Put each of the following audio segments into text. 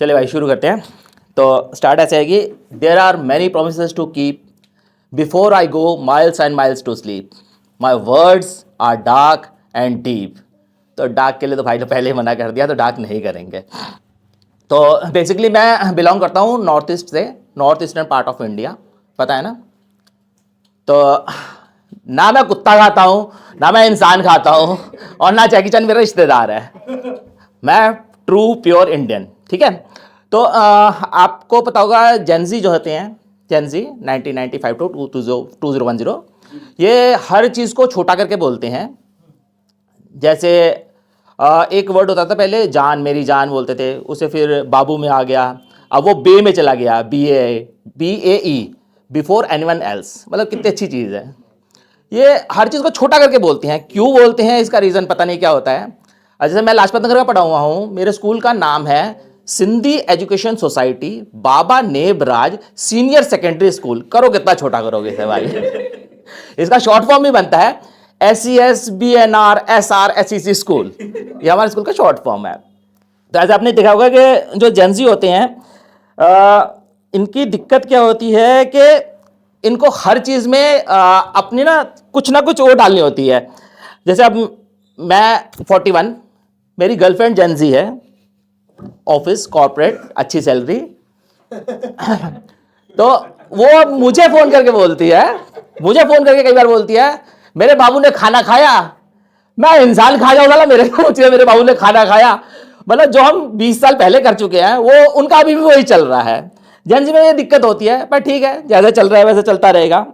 चलिए भाई शुरू करते हैं। तो स्टार्ट ऐसे है कि there are many promises to keep before I go miles and miles to sleep, my words are dark and deep. तो डार्क के लिए तो भाई ने पहले ही मना कर दिया, तो डार्क नहीं करेंगे। तो बेसिकली मैं बिलोंग करता हूँ नॉर्थ ईस्ट से, north eastern part of India, पता है ना। तो ना मैं कुत्ता खाता हूँ, ना मैं इंसान खाता हूँ, और ना जैकी चैन मेरा रिश्तेदार है। मैं ट्रू प्योर इंडियन, ठीक है। तो आपको पता होगा जेनजी जो होते हैं, जेनजी 1995 टू 2010, ये हर चीज़ को छोटा करके बोलते हैं। जैसे एक वर्ड होता था पहले, जान, मेरी जान बोलते थे, उसे फिर बाबू में आ गया, अब वो बे में चला गया, BAE, बिफोर एनीवन एल्स। मतलब कितनी अच्छी चीज़ है। ये हर चीज़ को छोटा करके बोलते हैं। क्यों बोलते हैं इसका रीज़न पता नहीं क्या होता है। जैसे मैं लाजपत नगर का पढ़ा हुआ हूँ, मेरे स्कूल का नाम है सिंधी एजुकेशन सोसाइटी बाबा नेब राज सीनियर सेकेंडरी स्कूल। करो कितना छोटा करोगे इसे भाई। इसका शॉर्ट फॉर्म भी बनता है SESBNR SRSEC स्कूल, ये हमारे स्कूल का शॉर्ट फॉर्म है। तो ऐसे आपने देखा होगा कि जो जेनजी होते हैं इनकी दिक्कत क्या होती है कि इनको हर चीज़ में अपनी ना कुछ वो डालनी होती है। जैसे अब मैं 41, मेरी गर्लफ्रेंड जेनजी है, ऑफिस कॉर्पोरेट अच्छी सैलरी। तो वो मुझे फोन करके बोलती है, मुझे फोन करके कई बार बोलती है, मेरे बाबू ने खाना खाया। मैं इंसान खा जाऊंगा, मेरे को पूछ रहे मेरे बाबू ने खाना खाया। मतलब जो हम 20 साल पहले कर चुके हैं वो उनका अभी भी वही चल रहा है। जेनजी में ये दिक्कत होती है, पर ठीक है, जैसे चल रहा है वैसे चलता रहेगा।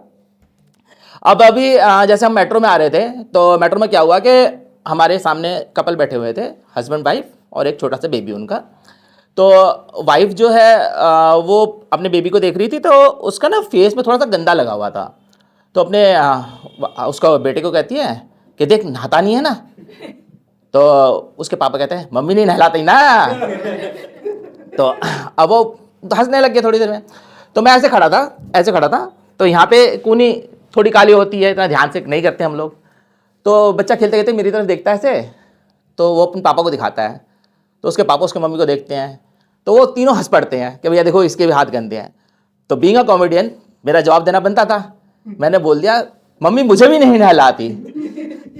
अब अभी जैसे हम मेट्रो में आ रहे थे, तो मेट्रो में क्या हुआ कि हमारे सामने कपल बैठे हुए थे, हस्बैंड वाइफ और एक छोटा सा बेबी उनका। तो वाइफ जो है वो अपने बेबी को देख रही थी, तो उसका ना फेस में थोड़ा सा गंदा लगा हुआ था। तो अपने उसका बेटे को कहती है कि देख नहाता नहीं है ना। तो उसके पापा कहते हैं मम्मी नहीं नहलाती ना। तो अब वो हंसने लग गया थोड़ी देर में। तो मैं ऐसे खड़ा था, तो यहाँ पे कूनी थोड़ी काली होती है, इतना ध्यान से नहीं करते हम लोग। तो बच्चा खेलते खेलते मेरी तरफ देखता है ऐसे, तो वो अपने पापा को दिखाता है। तो उसके पापा उसके मम्मी को देखते हैं, तो वो तीनों हंस पड़ते हैं कि भैया देखो इसके भी हाथ गंदे हैं। तो बीइंग अ कॉमेडियन मेरा जवाब देना बनता था। मैंने बोल दिया मम्मी मुझे भी नहीं नहलाती।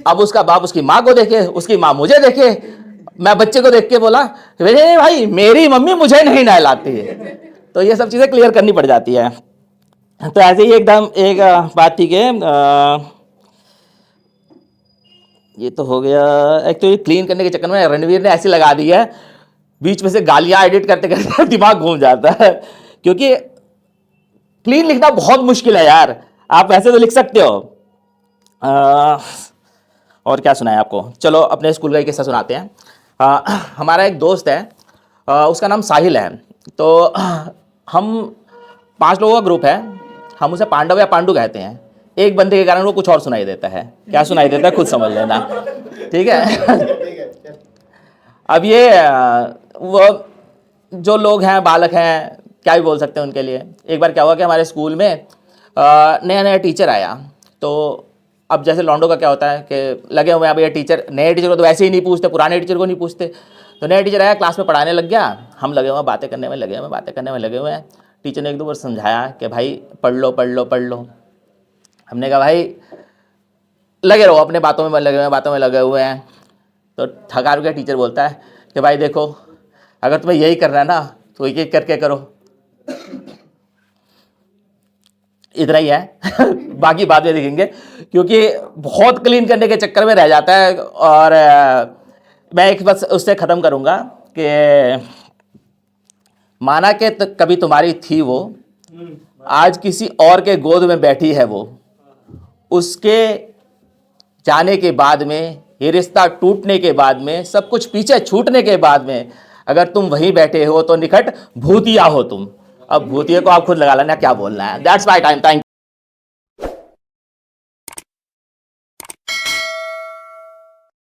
अब उसका बाप उसकी माँ को देखे, उसकी माँ मुझे देखे, मैं बच्चे को देख के बोला भाई मेरी मम्मी मुझे नहीं नहलाती है। तो ये सब चीज़ें क्लियर करनी पड़ जाती है। तो ऐसे ही एकदम एक बात थी कि ये तो हो गया। एक तो ये क्लीन करने के चक्कर में रणवीर ने ऐसी लगा दी है, बीच में से गालियां एडिट करते करते दिमाग घूम जाता है, क्योंकि क्लीन लिखना बहुत मुश्किल है यार। आप वैसे तो लिख सकते हो। और क्या सुनाए आपको, चलो अपने स्कूल का एक किस्सा सुनाते हैं। हमारा एक दोस्त है, उसका नाम साहिल है। तो हम 5 लोगों का ग्रुप है, हम उसे पांडव या पांडु कहते हैं। एक बंदे के कारण वो कुछ और सुनाई देता है, क्या सुनाई देता है खुद समझ लेना, ठीक है। अब ये वो जो लोग हैं, बालक हैं, क्या भी बोल सकते हैं उनके लिए। एक बार क्या हुआ कि हमारे स्कूल में नया नया टीचर आया। तो अब जैसे लॉन्डो का क्या होता है कि लगे हुए हैं, अब ये टीचर, नए टीचर को तो वैसे ही नहीं पूछते, पुराने टीचर को नहीं पूछते। तो नया टीचर आया, क्लास में पढ़ाने लग गया, हम लगे हुए हैं बातें करने में लगे हुए हैं। टीचर ने 1-2 बार समझाया कि भाई पढ़ लो। हमने कहा भाई लगे रहो अपने बातों में लगे हुए हैं। तो थका गया टीचर बोलता है कि भाई देखो अगर तुम्हें यही करना है ना तो एक एक करके करो, इतना ही है। बाकी बाद में देखेंगे, क्योंकि बहुत क्लीन करने के चक्कर में रह जाता है। और मैं एक बस उससे ख़त्म करूँगा कि माना कि कभी तुम्हारी थी वो, आज किसी और के गोद में बैठी है वो। उसके जाने के बाद में, ये रिश्ता टूटने के बाद में, सब कुछ पीछे छूटने के बाद में, अगर तुम वहीं बैठे हो तो निकट भूतिया हो तुम। अब भूतिया को आप खुद लगा लेना क्या बोलना है। That's my time, thank you.